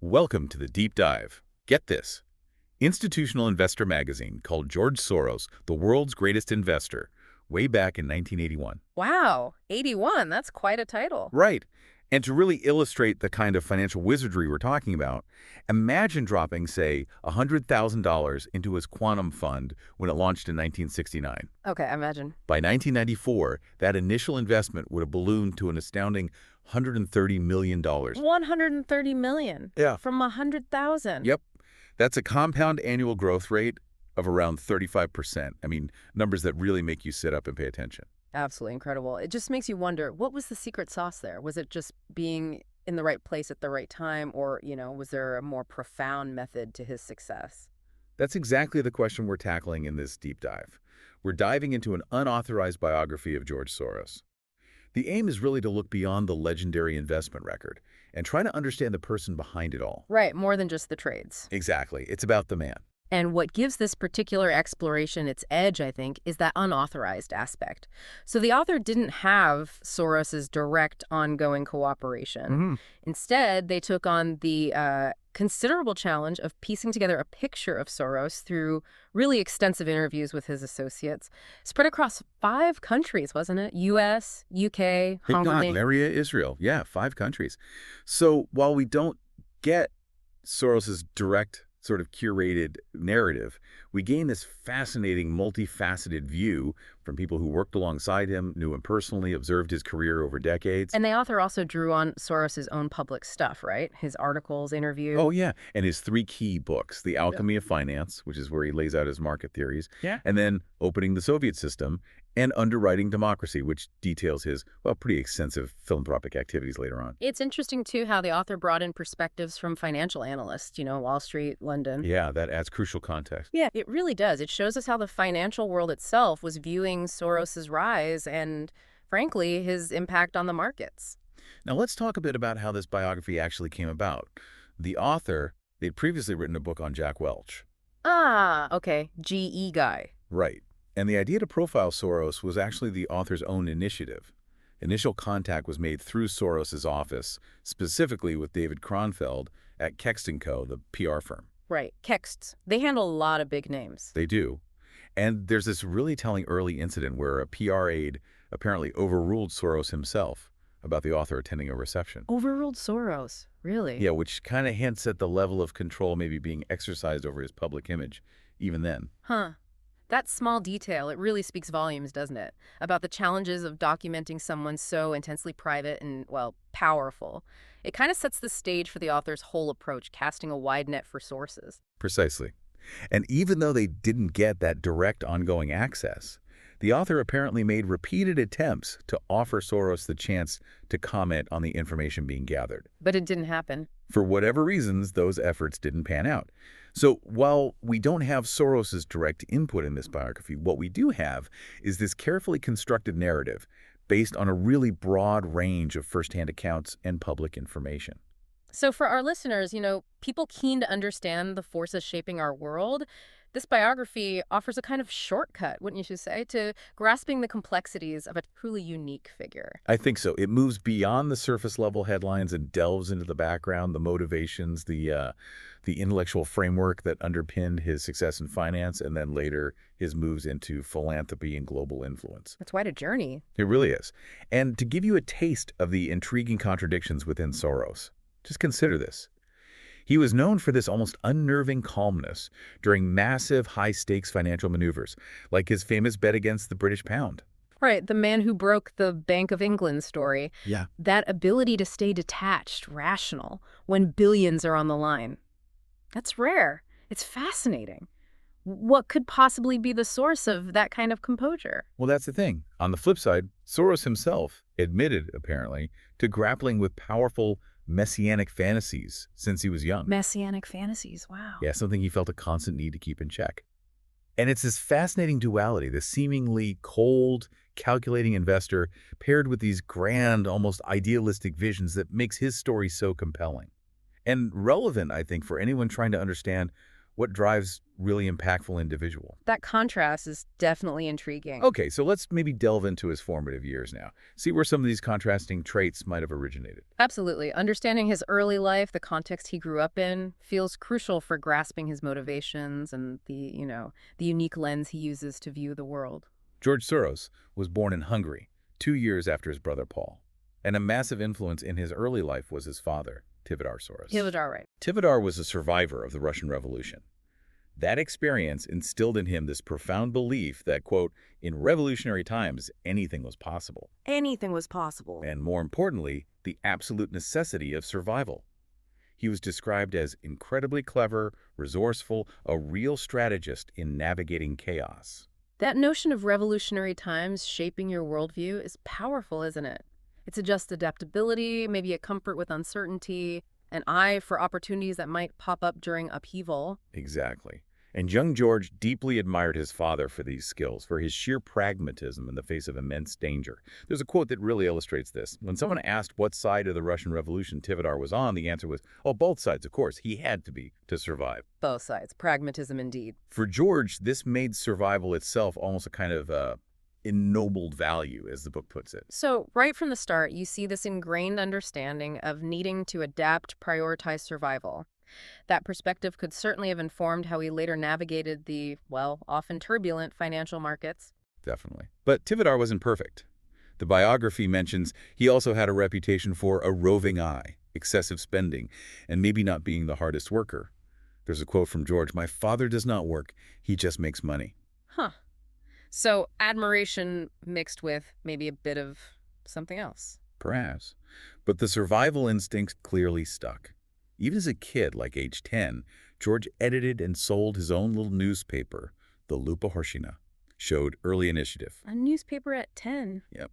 Welcome to the deep dive. Get this. Institutional investor magazine called George Soros the world's greatest investor way back in 1981. Wow, 81, that's quite a title. Right. And to really illustrate the kind of financial wizardry we're talking about, imagine dropping, say, $100,000 into his quantum fund when it launched in 1969. Okay, imagine. By 1994, that initial investment would have ballooned to an astounding $130 million. 130 million Yeah. from 100,000. Yep. That's a compound annual growth rate of around 35%. I mean, numbers that really make you sit up and pay attention. Absolutely incredible. It just makes you wonder, what was the secret sauce there? Was it just being in the right place at the right time, or, was there a more profound method to his success? That's exactly the question we're tackling in this deep dive. We're diving into an unauthorized biography of George Soros. The aim is really to look beyond the legendary investment record and try to understand the person behind it all. Right, more than just the trades. Exactly. It's about the man. And what gives this particular exploration its edge, I think, is that unauthorized aspect. So the author didn't have Soros's direct ongoing cooperation. Instead, they took on the considerable challenge of piecing together a picture of Soros through really extensive interviews with his associates, spread across 5 countries, wasn't it? U.S., U.K., Hungary. Hungary, Israel. Yeah, 5 countries. So while we don't get Soros's direct sort of curated narrative, we gain this fascinating, multifaceted view from people who worked alongside him, knew him personally, observed his career over decades. And the author also drew on Soros's own public stuff, right? His articles, interviews. Oh, yeah. And his 3 key books, The Alchemy of Finance, which is where he lays out his market theories, and then Opening the Soviet System, and Underwriting Democracy, which details his, well, pretty extensive philanthropic activities later on. It's interesting, too, how the author brought in perspectives from financial analysts, Wall Street, London. Yeah, that adds crucial context. Yeah, it really does. It shows us how the financial world itself was viewing Soros's rise and, frankly, his impact on the markets. Now, let's talk a bit about how this biography actually came about. The author, they'd previously written a book on Jack Welch. Ah, okay. GE guy. Right. And the idea to profile Soros was actually the author's own initiative. Initial contact was made through Soros's office, specifically with David Kronfeld at Kext & Co., the PR firm. Right. Kext. They handle a lot of big names. They do. And there's this really telling early incident where a PR aide apparently overruled Soros himself about the author attending a reception. Overruled Soros. Really? Yeah, which kind of hints at the level of control maybe being exercised over his public image, even then. Huh. That small detail, it really speaks volumes, doesn't it? About the challenges of documenting someone so intensely private and, well, powerful. It kind of sets the stage for the author's whole approach, casting a wide net for sources. Precisely. And even though they didn't get that direct ongoing access, the author apparently made repeated attempts to offer Soros the chance to comment on the information being gathered. But it didn't happen. For whatever reasons, those efforts didn't pan out. So while we don't have Soros's direct input in this biography, what we do have is this carefully constructed narrative based on a really broad range of firsthand accounts and public information. So for our listeners, people keen to understand the forces shaping our world, this biography offers a kind of shortcut, wouldn't you say, to grasping the complexities of a truly unique figure. I think so. It moves beyond the surface level headlines and delves into the background, the motivations, the intellectual framework that underpinned his success in finance, and then later his moves into philanthropy and global influence. That's quite a journey. It really is. And to give you a taste of the intriguing contradictions within Soros, just consider this. He was known for this almost unnerving calmness during massive, high-stakes financial maneuvers, like his famous bet against the British pound. Right, the man who broke the Bank of England story. Yeah. That ability to stay detached, rational, when billions are on the line. That's rare. It's fascinating. What could possibly be the source of that kind of composure? Well, that's the thing. On the flip side, Soros himself admitted, apparently, to grappling with powerful messianic fantasies since he was young. Messianic fantasies, wow. Yeah, something he felt a constant need to keep in check. And it's this fascinating duality, the seemingly cold, calculating investor paired with these grand, almost idealistic visions that makes his story so compelling. And relevant, I think, for anyone trying to understand what drives really impactful individual. That contrast is definitely intriguing. Okay, so let's maybe delve into his formative years now. See where some of these contrasting traits might have originated. Absolutely. Understanding his early life, the context he grew up in, feels crucial for grasping his motivations and the unique lens he uses to view the world. George Soros was born in Hungary 2 years after his brother Paul, and a massive influence in his early life was his father, Tivadar Soros. He was all right. Tivadar was a survivor of the Russian Revolution. That experience instilled in him this profound belief that, quote, in revolutionary times, anything was possible. Anything was possible. And more importantly, the absolute necessity of survival. He was described as incredibly clever, resourceful, a real strategist in navigating chaos. That notion of revolutionary times shaping your worldview is powerful, isn't it? It suggests adaptability, maybe a comfort with uncertainty, an eye for opportunities that might pop up during upheaval. Exactly. And young George deeply admired his father for these skills, for his sheer pragmatism in the face of immense danger. There's a quote that really illustrates this. When someone asked what side of the Russian Revolution Tivadar was on, the answer was, oh, both sides, of course. He had to be to survive. Both sides. Pragmatism indeed. For George, this made survival itself almost a kind of ennobled value, as the book puts it. So, right from the start, you see this ingrained understanding of needing to adapt, prioritize survival. That perspective could certainly have informed how he later navigated the, well, often turbulent financial markets. Definitely. But Tivadar wasn't perfect. The biography mentions he also had a reputation for a roving eye, excessive spending, and maybe not being the hardest worker. There's a quote from George, "My father does not work, he just makes money." Huh. So, admiration mixed with maybe a bit of something else. Perhaps. But the survival instinct clearly stuck. Even as a kid, like age 10, George edited and sold his own little newspaper, the Lupa Horshina. Showed early initiative. A newspaper at 10. Yep.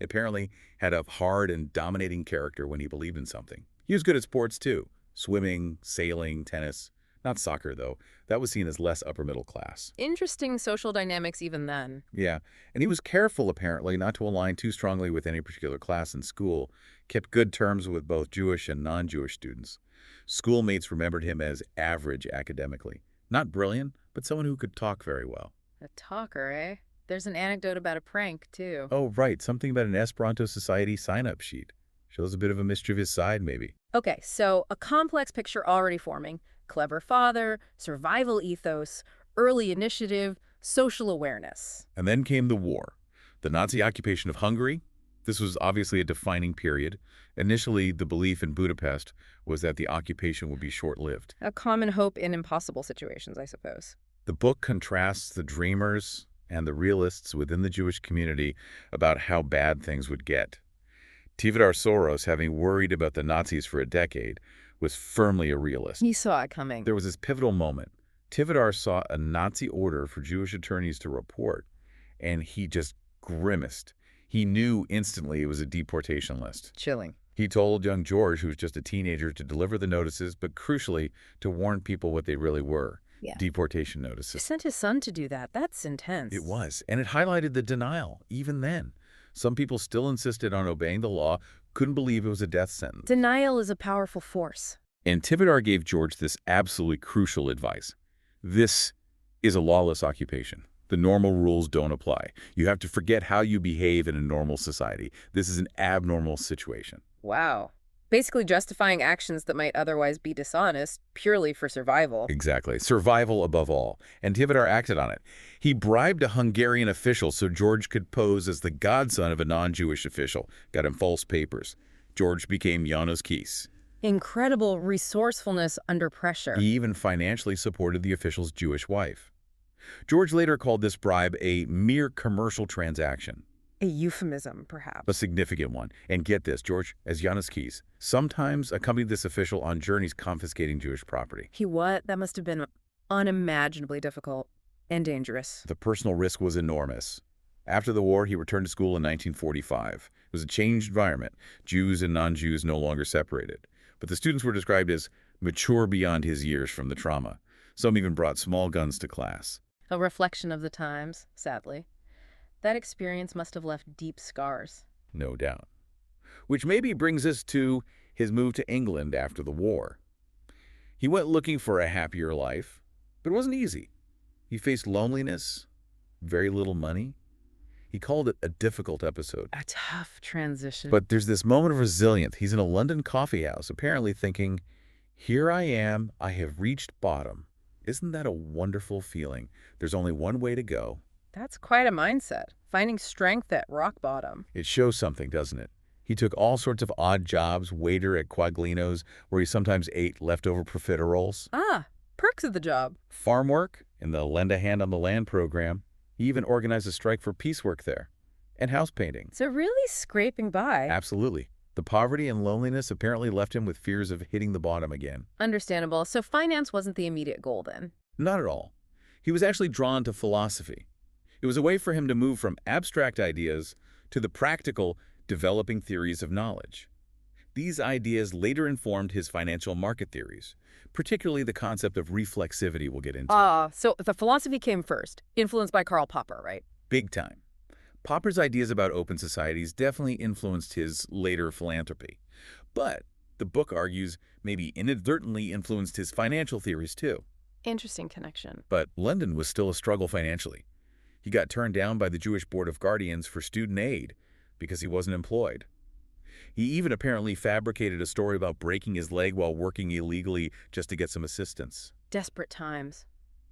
Apparently had a hard and dominating character when he believed in something. He was good at sports, too. Swimming, sailing, tennis. Not soccer, though. That was seen as less upper middle class. Interesting social dynamics even then. Yeah, and he was careful, apparently, not to align too strongly with any particular class in school. Kept good terms with both Jewish and non-Jewish students. Schoolmates remembered him as average academically. Not brilliant, but someone who could talk very well. A talker, eh? There's an anecdote about a prank, too. Oh, right. Something about an Esperanto Society sign-up sheet. Shows a bit of a mischievous side, maybe. Okay, so a complex picture already forming. Clever father, survival ethos, early initiative, social awareness. And then came the war. The Nazi occupation of Hungary. This was obviously a defining period. Initially, the belief in Budapest was that the occupation would be short-lived. A common hope in impossible situations, I suppose. The book contrasts the dreamers and the realists within the Jewish community about how bad things would get. Tivadar Soros, having worried about the Nazis for a decade, was firmly a realist. He saw it coming. There was this pivotal moment. Tivadar saw a Nazi order for Jewish attorneys to report, and he just grimaced. He knew instantly it was a deportation list. Chilling. He told young George, who was just a teenager, to deliver the notices, but crucially, to warn people what they really were. Yeah. Deportation He notices. sent his son to do that. That's intense. It was, and it highlighted the denial, even then. Some people still insisted on obeying the law, couldn't believe it was a death sentence. Denial is a powerful force. And Tivadar gave George this absolutely crucial advice. This is a lawless occupation. The normal rules don't apply. You have to forget how you behave in a normal society. This is an abnormal situation. Wow. Basically justifying actions that might otherwise be dishonest purely for survival. Exactly. Survival above all. And Tivadar acted on it. He bribed a Hungarian official so George could pose as the godson of a non-Jewish official. Got him false papers. George became János Kiss. Incredible resourcefulness under pressure. He even financially supported the official's Jewish wife. George later called this bribe a mere commercial transaction. A euphemism, perhaps. A significant one. And get this, George, as János Kiss, sometimes accompanied this official on journeys confiscating Jewish property. He what? That must have been unimaginably difficult and dangerous. The personal risk was enormous. After the war, he returned to school in 1945. It was a changed environment. Jews and non-Jews no longer separated. But the students were described as mature beyond his years from the trauma. Some even brought small guns to class. A reflection of the times, sadly. That experience must have left deep scars. No doubt. Which maybe brings us to his move to England after the war. He went looking for a happier life, But it wasn't easy. He faced loneliness, very little money. He called it a difficult episode. A tough transition. But there's this moment of resilience. He's in a London coffee house, apparently thinking, here I am, I have reached bottom. Isn't that a wonderful feeling? There's only one way to go. That's quite a mindset, finding strength at rock bottom. It shows something, doesn't it? He took all sorts of odd jobs, waiter at Quaglino's, where he sometimes ate leftover profiteroles. Ah, perks of the job. Farm work in the Lend a Hand on the Land program. He even organized a strike for piecework there. And house painting. So really scraping by. Absolutely. The poverty and loneliness apparently left him with fears of hitting the bottom again. Understandable. So finance wasn't the immediate goal then? Not at all. He was actually drawn to philosophy. It was a way for him to move from abstract ideas to the practical, developing theories of knowledge. These ideas later informed his financial market theories, particularly the concept of reflexivity we'll get into. So the philosophy came first, influenced by Karl Popper, right? Big time. Popper's ideas about open societies definitely influenced his later philanthropy. But the book argues maybe inadvertently influenced his financial theories too. Interesting connection. But London was still a struggle financially. He got turned down by the Jewish Board of Guardians for student aid because he wasn't employed. He even apparently fabricated a story about breaking his leg while working illegally just to get some assistance. Desperate times.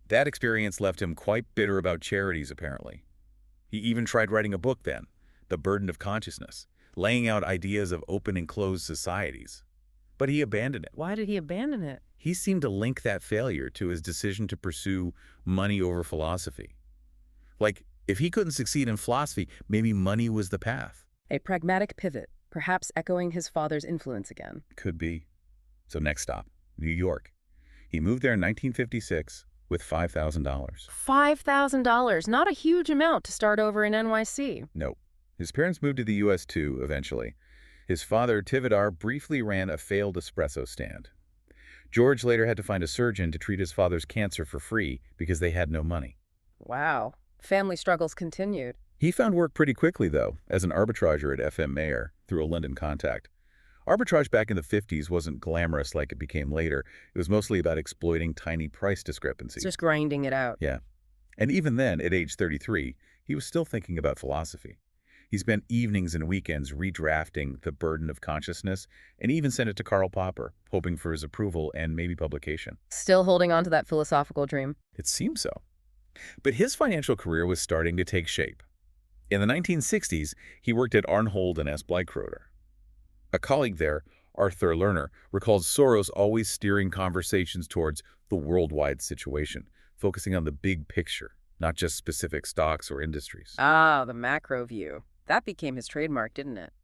That experience left him quite bitter about charities, apparently. He even tried writing a book then, The Burden of Consciousness, laying out ideas of open and closed societies. But he abandoned it. Why did he abandon it? He seemed to link that failure to his decision to pursue money over philosophy. Like, if he couldn't succeed in philosophy, maybe money was the path. A pragmatic pivot, perhaps echoing his father's influence again. Could be. So next stop, New York. He moved there in 1956 with $5,000. $5,000, not a huge amount to start over in NYC. Nope. His parents moved to the U.S. too, eventually. His father, Tivadar, briefly ran a failed espresso stand. George later had to find a surgeon to treat his father's cancer for free because they had no money. Wow. Family struggles continued. He found work pretty quickly, though, as an arbitrager at FM Mayer through a London contact. Arbitrage back in the 50s wasn't glamorous like it became later. It was mostly about exploiting tiny price discrepancies. Just grinding it out. Yeah. And even then, at age 33, he was still thinking about philosophy. He spent evenings and weekends redrafting The Burden of Consciousness and even sent it to Karl Popper, hoping for his approval and maybe publication. Still holding on to that philosophical dream. It seems so. But his financial career was starting to take shape. In the 1960s, he worked at Arnhold and S. Bleichroder. A colleague there, Arthur Lerner, recalls Soros always steering conversations towards the worldwide situation, focusing on the big picture, not just specific stocks or industries. Ah, the macro view. That became his trademark, didn't it?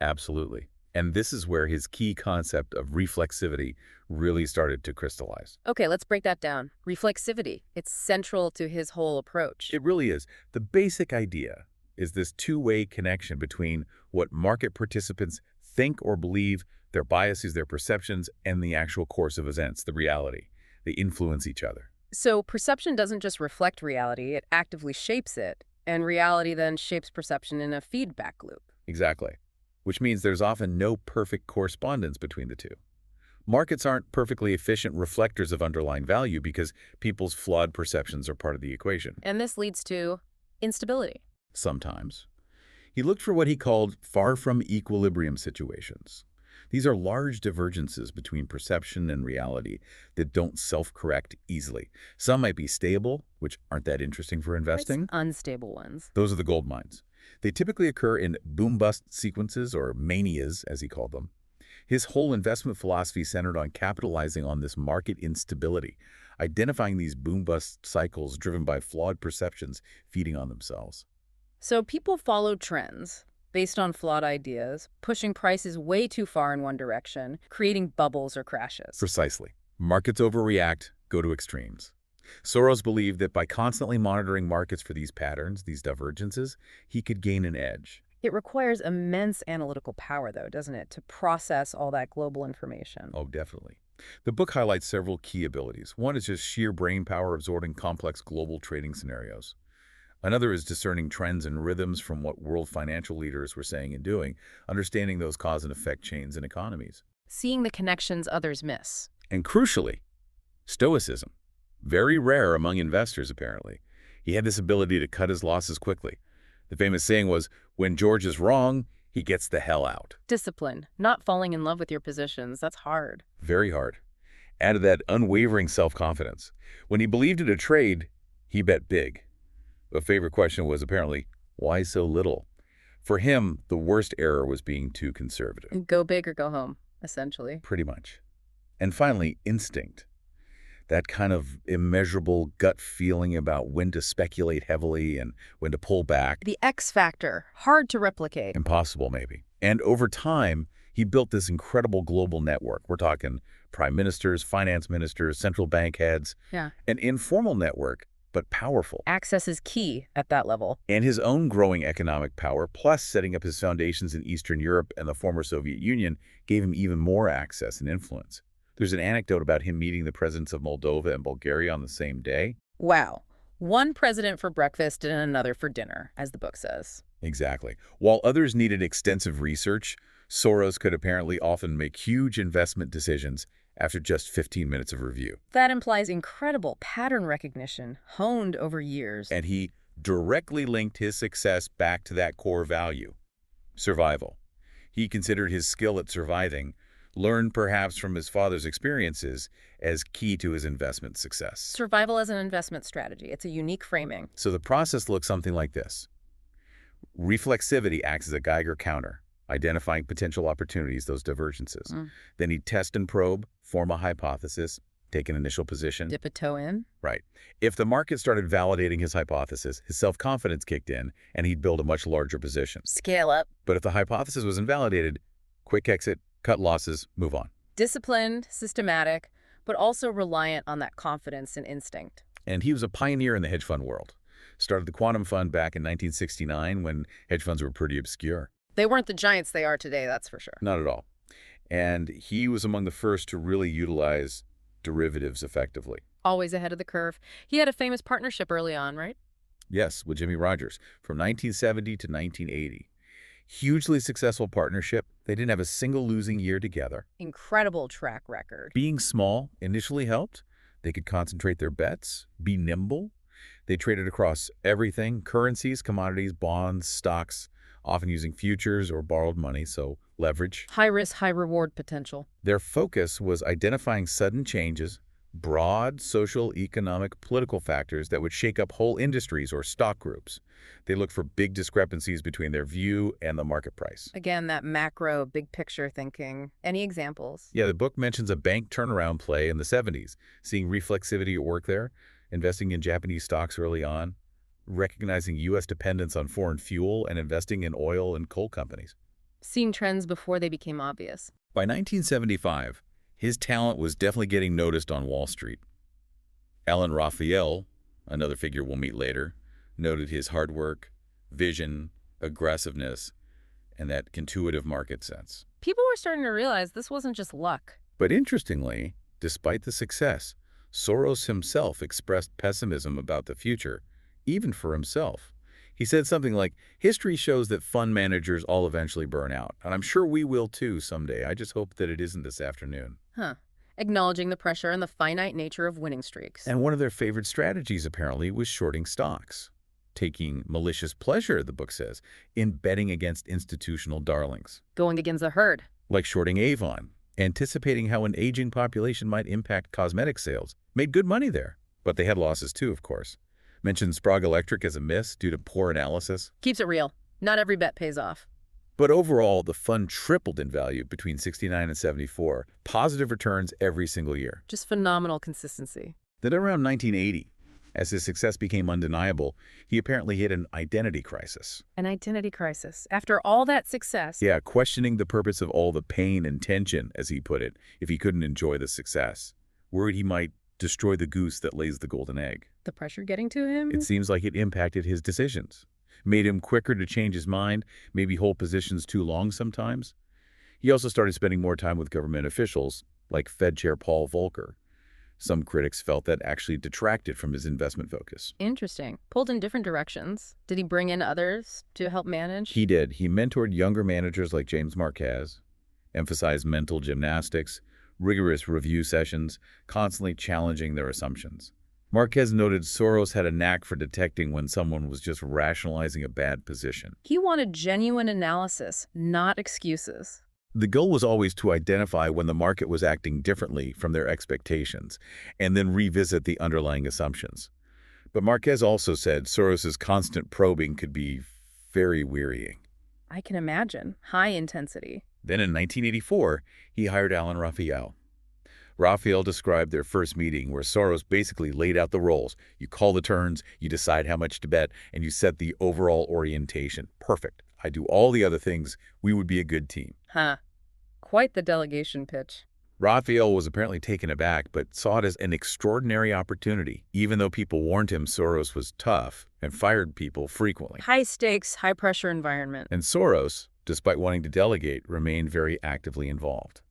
Absolutely. And this is where his key concept of reflexivity really started to crystallize. Okay, let's break that down. Reflexivity. It's central to his whole approach. It really is. The basic idea is this two-way connection between what market participants think or believe, their biases, their perceptions, and the actual course of events, the reality. They influence each other. So perception doesn't just reflect reality, it actively shapes it. And reality then shapes perception in a feedback loop. Exactly. Which means there's often no perfect correspondence between the two. Markets aren't perfectly efficient reflectors of underlying value because people's flawed perceptions are part of the equation. And this leads to instability. Sometimes. He looked for what he called far from equilibrium situations. These are large divergences between perception and reality that don't self-correct easily. Some might be stable, which aren't that interesting for investing. It's unstable ones. Those are the gold mines. They typically occur in boom-bust sequences, or manias, as he called them. His whole investment philosophy centered on capitalizing on this market instability, identifying these boom-bust cycles driven by flawed perceptions feeding on themselves. So people follow trends based on flawed ideas, pushing prices way too far in one direction, creating bubbles or crashes. Precisely. Markets overreact, go to extremes. Soros believed that by constantly monitoring markets for these patterns, these divergences, he could gain an edge. It requires immense analytical power, though, doesn't it, to process all that global information? Oh, definitely. The book highlights several key abilities. One is just sheer brain power absorbing complex global trading scenarios. Another is discerning trends and rhythms from what world financial leaders were saying and doing, understanding those cause and effect chains in economies. Seeing the connections others miss. And crucially, stoicism. Very rare among investors, apparently. He had this ability to cut his losses quickly. The famous saying was, when George is wrong, he gets the hell out. Discipline, not falling in love with your positions, that's hard. Very hard. Add to that unwavering self-confidence. When he believed in a trade, he bet big. A favorite question was apparently, why so little? For him, the worst error was being too conservative. Go big or go home, essentially. Pretty much. And finally, instinct. That kind of immeasurable gut feeling about when to speculate heavily and when to pull back. The X factor, hard to replicate. Impossible, maybe. And over time, he built this incredible global network. We're talking prime ministers, finance ministers, central bank heads. Yeah. An informal network, but powerful. Access is key at that level. And his own growing economic power, plus setting up his foundations in Eastern Europe and the former Soviet Union, gave him even more access and influence. There's an anecdote about him meeting the presidents of Moldova and Bulgaria on the same day. Wow. One president for breakfast and another for dinner, as the book says. Exactly. While others needed extensive research, Soros could apparently often make huge investment decisions after just 15 minutes of review. That implies incredible pattern recognition, honed over years. And he directly linked his success back to that core value, survival. He considered his skill at surviving, learned perhaps from his father's experiences, as key to his investment success. Survival as an investment strategy. It's a unique framing. So the process looks something like this. Reflexivity acts as a Geiger counter, identifying potential opportunities, those divergences. Then he'd test and probe, form a hypothesis, take an initial position. Dip a toe in. Right. If the market started validating his hypothesis, his self-confidence kicked in, and he'd build a much larger position. Scale up. But if the hypothesis was invalidated, quick exit, cut losses, move on. Disciplined, systematic, but also reliant on that confidence and instinct. And he was a pioneer in the hedge fund world. Started the quantum fund back in 1969 when hedge funds were pretty obscure. They weren't the giants they are today, that's for sure. Not at all. And he was among the first to really utilize derivatives effectively. Always ahead of the curve. He had a famous partnership early on, right? Yes, with Jimmy Rogers from 1970 to 1980. Hugely successful partnership. They didn't have a single losing year together. Incredible track record. Being small initially helped. They could concentrate their bets, be nimble. They traded across everything, currencies, commodities, bonds, stocks, often using futures or borrowed money, so leverage. High risk, high reward potential. Their focus was identifying sudden changes, broad social, economic, political factors that would shake up whole industries or stock groups. They looked for big discrepancies between their view and the market price. Again, that macro, big picture thinking. Any examples? Yeah, the book mentions a bank turnaround play in the 70s, seeing reflexivity at work there, investing in Japanese stocks early on, recognizing U.S. dependence on foreign fuel, and investing in oil and coal companies. Seen trends before they became obvious. By 1975, his talent was definitely getting noticed on Wall Street. Alan Raphael, another figure we'll meet later, noted his hard work, vision, aggressiveness, and that intuitive market sense. People were starting to realize this wasn't just luck. But interestingly, despite the success, Soros himself expressed pessimism about the future, even for himself. He said something like, history shows that fund managers all eventually burn out, and I'm sure we will too someday. I just hope that it isn't this afternoon. Acknowledging the pressure and the finite nature of winning streaks. And one of their favorite strategies, apparently, was shorting stocks. Taking malicious pleasure, the book says, in betting against institutional darlings. Going against the herd. Like shorting Avon, anticipating how an aging population might impact cosmetic sales. Made good money there, but they had losses too, of course. Mentioned Sprague Electric as a miss due to poor analysis. Keeps it real. Not every bet pays off. But overall, the fund tripled in value between 69 and 74. Positive returns every single year. Just phenomenal consistency. Then around 1980, as his success became undeniable, he apparently hit an identity crisis. An identity crisis. After all that success. Yeah, questioning the purpose of all the pain and tension, as he put it, if he couldn't enjoy the success. Worried he might destroy the goose that lays the golden egg. The pressure getting to him? It seems like it impacted his decisions. Made him quicker to change his mind, maybe hold positions too long sometimes. He also started spending more time with government officials, like Fed Chair Paul Volcker. Some critics felt that actually detracted from his investment focus. Interesting. Pulled in different directions. Did he bring in others to help manage? He did. He mentored younger managers like James Marquez, emphasized mental gymnastics, rigorous review sessions, constantly challenging their assumptions. Marquez noted Soros had a knack for detecting when someone was just rationalizing a bad position. He wanted genuine analysis, not excuses. The goal was always to identify when the market was acting differently from their expectations, and then revisit the underlying assumptions. But Marquez also said Soros's constant probing could be very wearying. I can imagine. High intensity. Then in 1984, he hired Alan Raphael. Raphael described their first meeting where Soros basically laid out the roles. You call the turns, you decide how much to bet, and you set the overall orientation. Perfect. I do all the other things. We would be a good team. Huh. Quite the delegation pitch. Raphael was apparently taken aback, but saw it as an extraordinary opportunity, even though people warned him Soros was tough and fired people frequently. High stakes, high pressure environment. And Soros, despite wanting to delegate, remained very actively involved.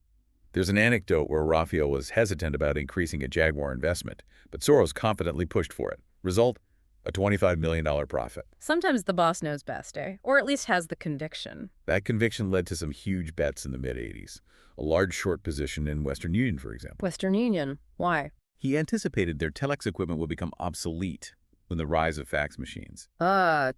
There's an anecdote where Raphael was hesitant about increasing a Jaguar investment, but Soros confidently pushed for it. Result? A $25 million profit. Sometimes the boss knows best, eh? Or at least has the conviction. That conviction led to some huge bets in the mid-'80s. A large short position in Western Union, for example. Western Union. Why? He anticipated their telex equipment would become obsolete with the rise of fax machines.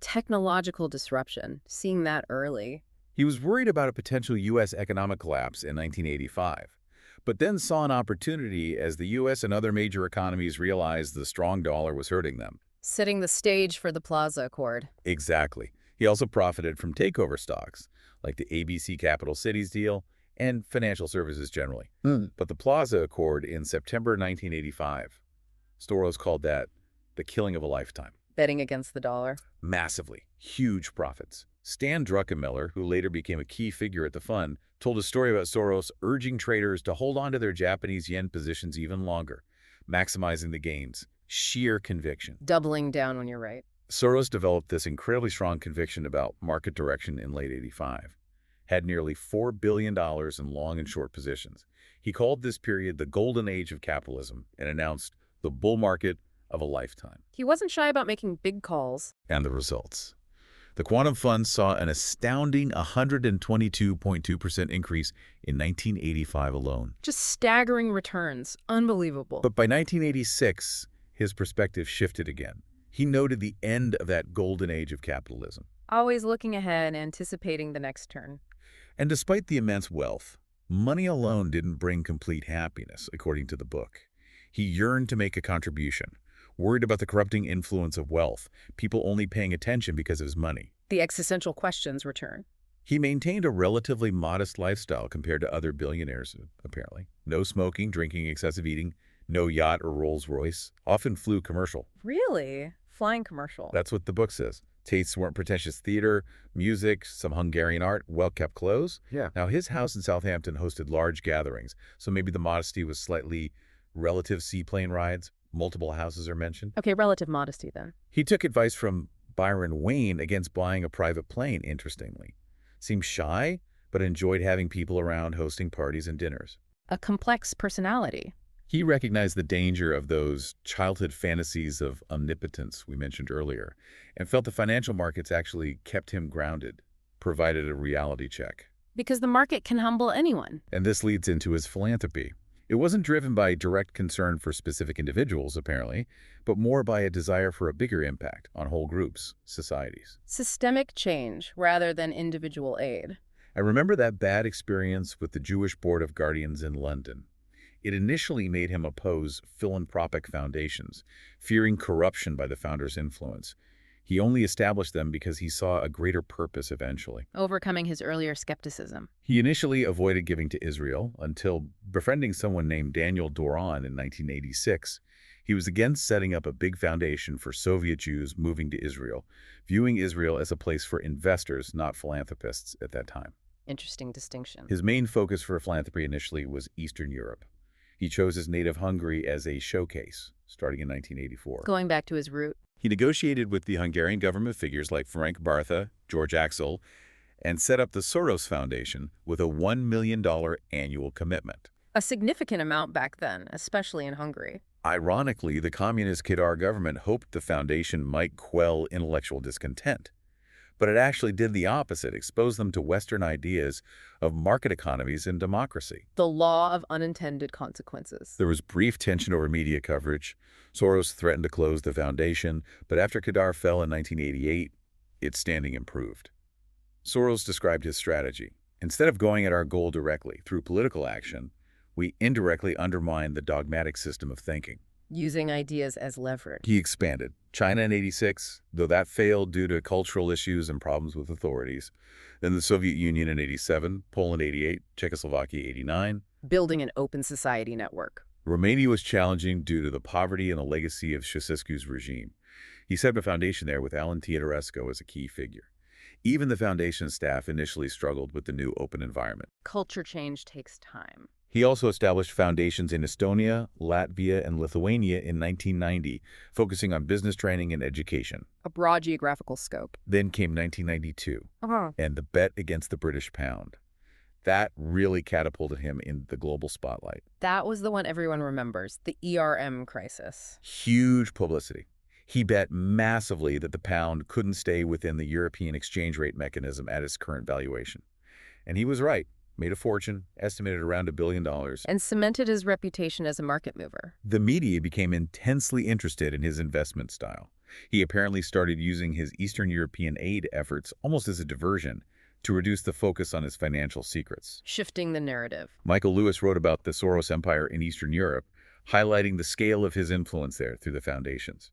Technological disruption. Seeing that early. He was worried about a potential U.S. economic collapse in 1985, but then saw an opportunity as the U.S. and other major economies realized the strong dollar was hurting them. Setting the stage for the Plaza Accord. Exactly. He also profited from takeover stocks, like the ABC Capital Cities deal and financial services generally. But the Plaza Accord in September 1985, Soros called that the killing of a lifetime. Betting against the dollar. Massively. Huge profits. Stan Druckenmiller, who later became a key figure at the fund, told a story about Soros urging traders to hold on to their Japanese yen positions even longer, maximizing the gains. Sheer conviction. Doubling down when you're right. Soros developed this incredibly strong conviction about market direction in late '85. Had nearly $4 billion in long and short positions. He called this period the golden age of capitalism and announced the bull market of a lifetime. He wasn't shy about making big calls. And the results. The quantum fund saw an astounding 122.2% increase in 1985 alone. Just staggering returns. Unbelievable. But by 1986, his perspective shifted again. He noted the end of that golden age of capitalism. Always looking ahead, anticipating the next turn. And despite the immense wealth, money alone didn't bring complete happiness, according to the book. He yearned to make a contribution, worried about the corrupting influence of wealth, people only paying attention because of his money. The existential questions return. He maintained a relatively modest lifestyle compared to other billionaires, apparently. No smoking, drinking, excessive eating, no yacht or Rolls-Royce, often flew commercial. Really? Flying commercial. That's what the book says. Tastes weren't pretentious theater, music, some Hungarian art, well-kept clothes. Yeah. Now, his house in Southampton hosted large gatherings, so maybe the modesty was slightly relative seaplane rides. Multiple houses are mentioned. Okay, relative modesty then. He took advice from Byron Wayne against buying a private plane, interestingly. Seemed shy, but enjoyed having people around hosting parties and dinners. A complex personality. He recognized the danger of those childhood fantasies of omnipotence we mentioned earlier, and felt the financial markets actually kept him grounded, provided a reality check. Because the market can humble anyone. And this leads into his philanthropy. It wasn't driven by direct concern for specific individuals, apparently, but more by a desire for a bigger impact on whole groups, societies. Systemic change rather than individual aid. I remember that bad experience with the Jewish Board of Guardians in London. It initially made him oppose philanthropic foundations, fearing corruption by the founders' influence. He only established them because he saw a greater purpose eventually. Overcoming his earlier skepticism. He initially avoided giving to Israel until befriending someone named Daniel Doron in 1986. He was again setting up a big foundation for Soviet Jews moving to Israel, viewing Israel as a place for investors, not philanthropists at that time. Interesting distinction. His main focus for philanthropy initially was Eastern Europe. He chose his native Hungary as a showcase, starting in 1984. Going back to his root. He negotiated with the Hungarian government figures like Frank Bartha, George Axel, and set up the Soros Foundation with a $1 million annual commitment. A significant amount back then, especially in Hungary. Ironically, the communist Kadar government hoped the foundation might quell intellectual discontent. But it actually did the opposite, exposed them to Western ideas of market economies and democracy. The law of unintended consequences. There was brief tension over media coverage. Soros threatened to close the foundation, but after Kadar fell in 1988, its standing improved. Soros described his strategy. Instead of going at our goal directly through political action, we indirectly undermine the dogmatic system of thinking. Using ideas as leverage. He expanded. China in '86, though that failed due to cultural issues and problems with authorities. Then the Soviet Union in '87, Poland '88, Czechoslovakia '89. Building an open society network. Romania was challenging due to the poverty and the legacy of Ceausescu's regime. He set up a foundation there with Alan Teodorescu as a key figure. Even the foundation staff initially struggled with the new open environment. Culture change takes time. He also established foundations in Estonia, Latvia, and Lithuania in 1990, focusing on business training and education. A broad geographical scope. Then came 1992, and the bet against the British pound. That really catapulted him in the global spotlight. That was the one everyone remembers, the ERM crisis. Huge publicity. He bet massively that the pound couldn't stay within the European exchange rate mechanism at its current valuation. And he was right. Made a fortune, estimated around $1 billion. And cemented his reputation as a market mover. The media became intensely interested in his investment style. He apparently started using his Eastern European aid efforts almost as a diversion to reduce the focus on his financial secrets. Shifting the narrative. Michael Lewis wrote about the Soros empire in Eastern Europe, highlighting the scale of his influence there through the foundations.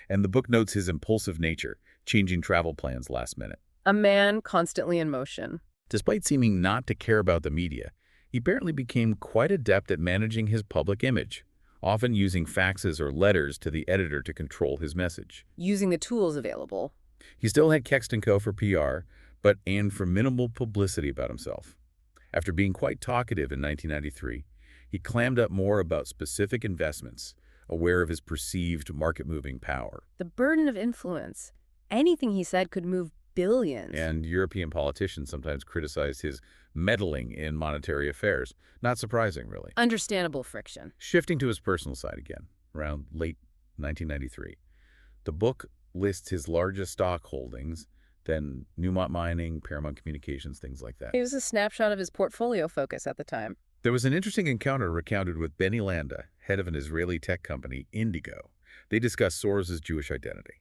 And the book notes his impulsive nature, changing travel plans last minute. A man constantly in motion. Despite seeming not to care about the media, he apparently became quite adept at managing his public image, often using faxes or letters to the editor to control his message. Using the tools available. He still had Kext & Co. for PR, but aimed for minimal publicity about himself. After being quite talkative in 1993, he clammed up more about specific investments, aware of his perceived market-moving power. The burden of influence. Anything he said could move billions. And European politicians sometimes criticized his meddling in monetary affairs. Not surprising, really. Understandable friction. Shifting to his personal side again, around late 1993, the book lists his largest stock holdings, then Newmont Mining, Paramount Communications, things like that. It was a snapshot of his portfolio focus at the time. There was an interesting encounter recounted with Benny Landa, head of an Israeli tech company, Indigo. They discussed Soros' Jewish identity.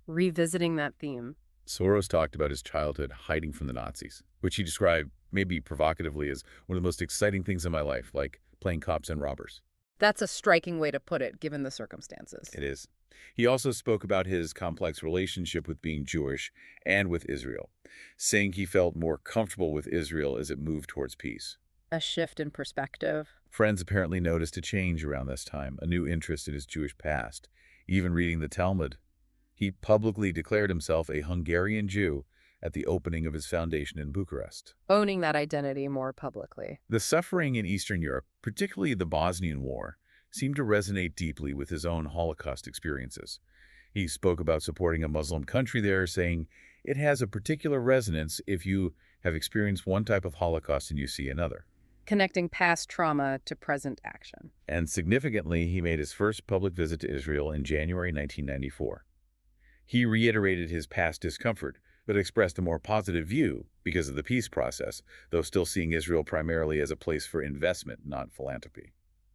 Revisiting that theme. Soros talked about his childhood hiding from the Nazis, which he described, maybe provocatively, as one of the most exciting things in my life, like playing cops and robbers. That's a striking way to put it, given the circumstances. It is. He also spoke about his complex relationship with being Jewish and with Israel, saying he felt more comfortable with Israel as it moved towards peace. A shift in perspective. Friends apparently noticed a change around this time, a new interest in his Jewish past, even reading the Talmud. He publicly declared himself a Hungarian Jew at the opening of his foundation in Bucharest. Owning that identity more publicly. The suffering in Eastern Europe, particularly the Bosnian War, seemed to resonate deeply with his own Holocaust experiences. He spoke about supporting a Muslim country there, saying, "It has a particular resonance if you have experienced one type of Holocaust and you see another." Connecting past trauma to present action. And significantly, he made his first public visit to Israel in January 1994. He reiterated his past discomfort, but expressed a more positive view because of the peace process, though still seeing Israel primarily as a place for investment, not philanthropy.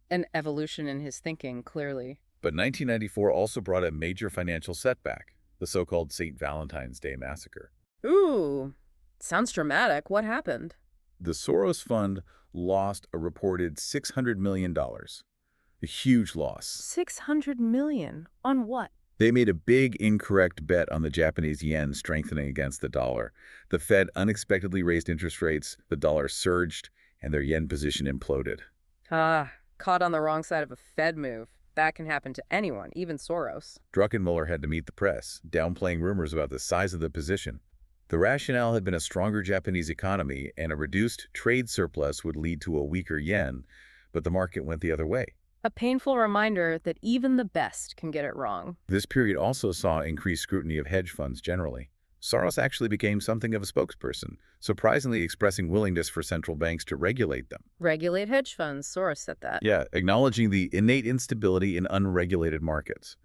An evolution in his thinking, clearly. But 1994 also brought a major financial setback, the so-called St. Valentine's Day Massacre. Ooh, sounds dramatic. What happened? The Soros Fund lost a reported $600 million. A huge loss. $600 million? On what? They made a big incorrect bet on the Japanese yen strengthening against the dollar. The Fed unexpectedly raised interest rates, the dollar surged, and their yen position imploded. Caught on the wrong side of a Fed move. That can happen to anyone, even Soros. Druckenmiller had to meet the press, downplaying rumors about the size of the position. The rationale had been a stronger Japanese economy, and a reduced trade surplus would lead to a weaker yen, but the market went the other way. A painful reminder that even the best can get it wrong. This period also saw increased scrutiny of hedge funds generally. Soros actually became something of a spokesperson, surprisingly expressing willingness for central banks to regulate them. Regulate hedge funds, Soros said that. Yeah, acknowledging the innate instability in unregulated markets.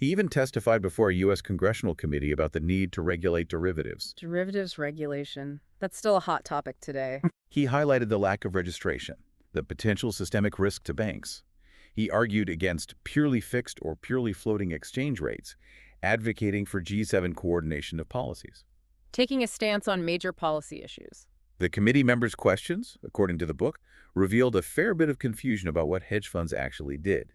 He even testified before a U.S. congressional committee about the need to regulate derivatives. Derivatives regulation. That's still a hot topic today. He highlighted the lack of registration, the potential systemic risk to banks. He argued against purely fixed or purely floating exchange rates, advocating for G7 coordination of policies. Taking a stance on major policy issues. The committee members' questions, according to the book, revealed a fair bit of confusion about what hedge funds actually did.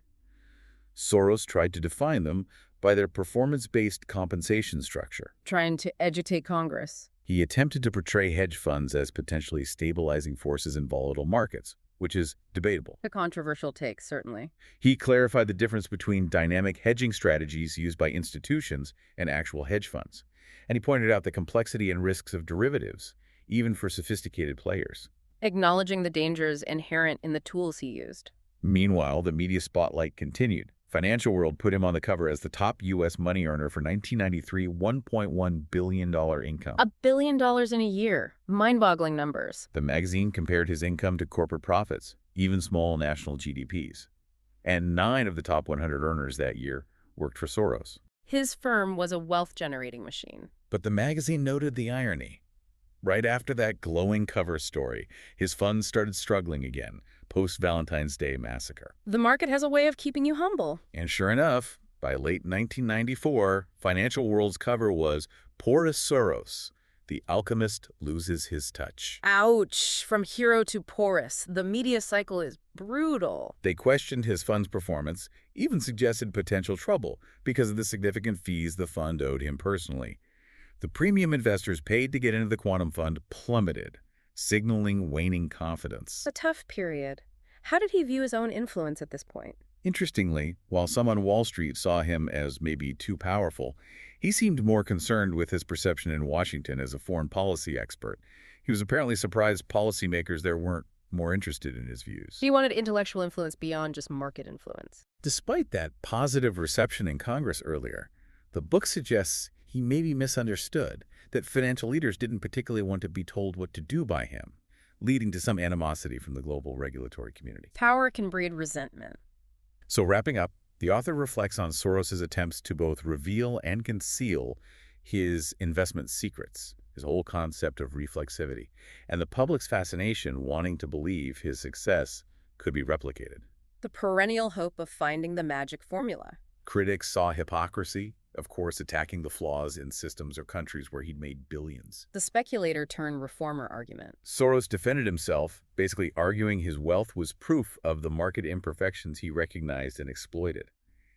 Soros tried to define them by their performance-based compensation structure. Trying to educate Congress. He attempted to portray hedge funds as potentially stabilizing forces in volatile markets, which is debatable. A controversial take, certainly. He clarified the difference between dynamic hedging strategies used by institutions and actual hedge funds. And he pointed out the complexity and risks of derivatives, even for sophisticated players. Acknowledging the dangers inherent in the tools he used. Meanwhile, the media spotlight continued. Financial World put him on the cover as the top U.S. money earner for 1993, $1.1 billion income. $1 billion in a year. Mind-boggling numbers. The magazine compared his income to corporate profits, even small national GDPs. And 9 of the top 100 earners that year worked for Soros. His firm was a wealth-generating machine. But the magazine noted the irony. Right after that glowing cover story, his funds started struggling again, post-Valentine's Day massacre. The market has a way of keeping you humble. And sure enough, by late 1994, Financial World's cover was Poor Soros, the alchemist loses his touch. Ouch! From hero to porous. The media cycle is brutal. They questioned his fund's performance, even suggested potential trouble because of the significant fees the fund owed him personally. The premium investors paid to get into the quantum fund plummeted, signaling waning confidence. A tough period. How did he view his own influence at this point? Interestingly, while some on Wall Street saw him as maybe too powerful, he seemed more concerned with his perception in Washington as a foreign policy expert. He was apparently surprised policymakers there weren't more interested in his views. He wanted intellectual influence beyond just market influence. Despite that positive reception in Congress earlier, the book suggests he may be misunderstood, that financial leaders didn't particularly want to be told what to do by him, leading to some animosity from the global regulatory community. Power can breed resentment. So wrapping up, the author reflects on Soros's attempts to both reveal and conceal his investment secrets, his whole concept of reflexivity, and the public's fascination wanting to believe his success could be replicated. The perennial hope of finding the magic formula. Critics saw hypocrisy, of course, attacking the flaws in systems or countries where he'd made billions. The speculator-turned-reformer argument. Soros defended himself, basically arguing his wealth was proof of the market imperfections he recognized and exploited.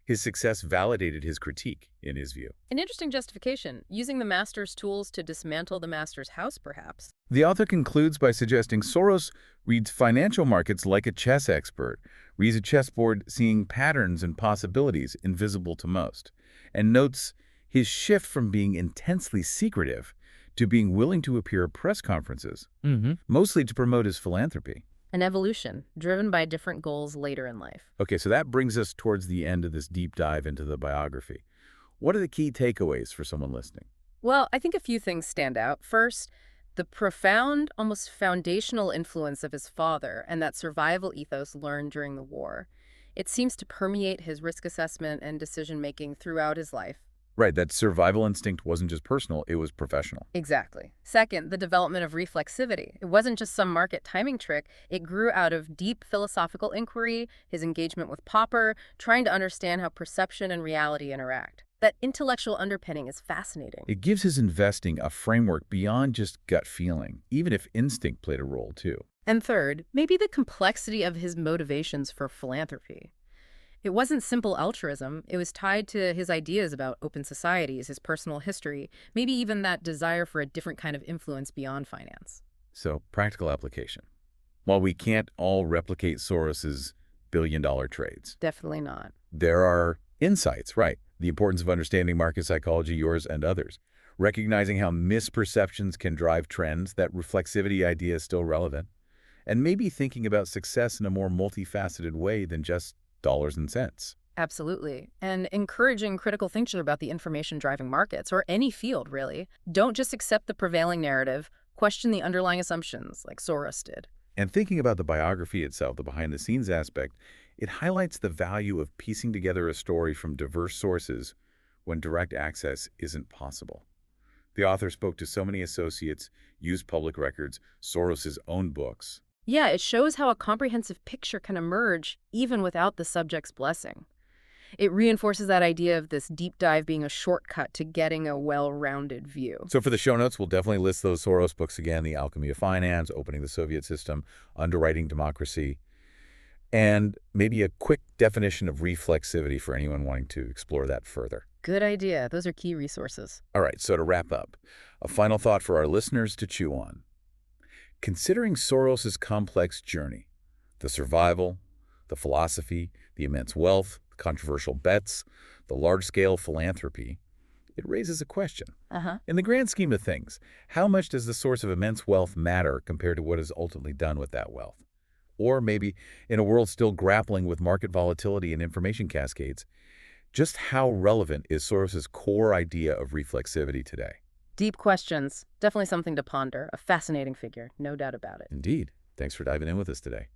His success validated his critique, in his view. An interesting justification, using the master's tools to dismantle the master's house, perhaps. The author concludes by suggesting Soros reads financial markets like a chess expert, reads a chessboard seeing patterns and possibilities invisible to most, and notes his shift from being intensely secretive to being willing to appear at press conferences, mostly to promote his philanthropy. An evolution, driven by different goals later in life. Okay, so that brings us towards the end of this deep dive into the biography. What are the key takeaways for someone listening? Well, I think a few things stand out. First, the profound, almost foundational influence of his father and that survival ethos learned during the war. It seems to permeate his risk assessment and decision-making throughout his life. Right, that survival instinct wasn't just personal, it was professional. Exactly. Second, the development of reflexivity. It wasn't just some market timing trick. It grew out of deep philosophical inquiry, his engagement with Popper, trying to understand how perception and reality interact. That intellectual underpinning is fascinating. It gives his investing a framework beyond just gut feeling, even if instinct played a role too. And third, maybe the complexity of his motivations for philanthropy. It wasn't simple altruism. It was tied to his ideas about open societies, his personal history, maybe even that desire for a different kind of influence beyond finance. So, practical application. While we can't all replicate Soros's billion-dollar trades. Definitely not. There are insights, right? The importance of understanding market psychology, yours and others. Recognizing how misperceptions can drive trends, that reflexivity idea is still relevant. And maybe thinking about success in a more multifaceted way than just dollars and cents. Absolutely. And encouraging critical thinking about the information driving markets, or any field, really. Don't just accept the prevailing narrative. Question the underlying assumptions, like Soros did. And thinking about the biography itself, the behind-the-scenes aspect, It highlights the value of piecing together a story from diverse sources when direct access isn't possible. The author spoke to so many associates, used public records, Soros's own books. Yeah, it shows how a comprehensive picture can emerge even without the subject's blessing. It reinforces that idea of this deep dive being a shortcut to getting a well-rounded view. So for the show notes, we'll definitely list those Soros books again: The Alchemy of Finance, Opening the Soviet System, Underwriting Democracy, and maybe a quick definition of reflexivity for anyone wanting to explore that further. Good idea. Those are key resources. All right, so to wrap up, a final thought for our listeners to chew on. Considering Soros's complex journey, the survival, the philosophy, the immense wealth, the controversial bets, the large-scale philanthropy, it raises a question. In the grand scheme of things, how much does the source of immense wealth matter compared to what is ultimately done with that wealth? Or maybe, in a world still grappling with market volatility and information cascades, just how relevant is Soros's core idea of reflexivity today? Deep questions. Definitely something to ponder. A fascinating figure, no doubt about it. Indeed. Thanks for diving in with us today.